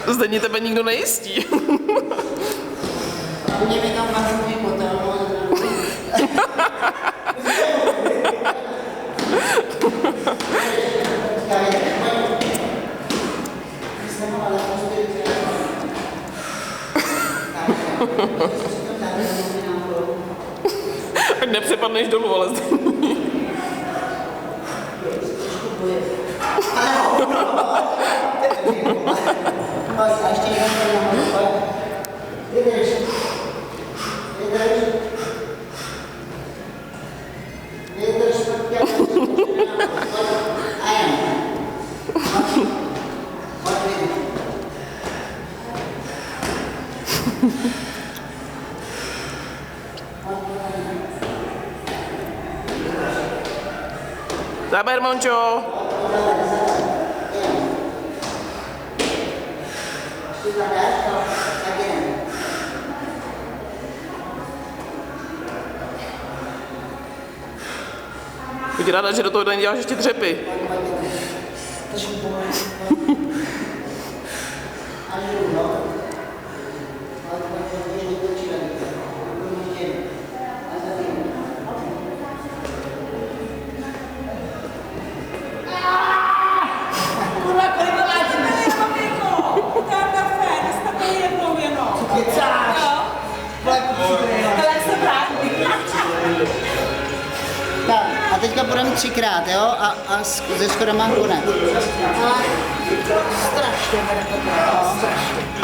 Zde tebe nikdo nejistí. Mě mi tam vařují kotel. Ať nepřepadneš dolů, ale zde. A ještě jeden. Vydrž. A jen. Zaber, Mončo. Buď ráda, že do toho neděláš ještě dřepy. Tak, a teďka půjdeme 3krát, jo? A ze schodama konec. Ale strašně, strašně.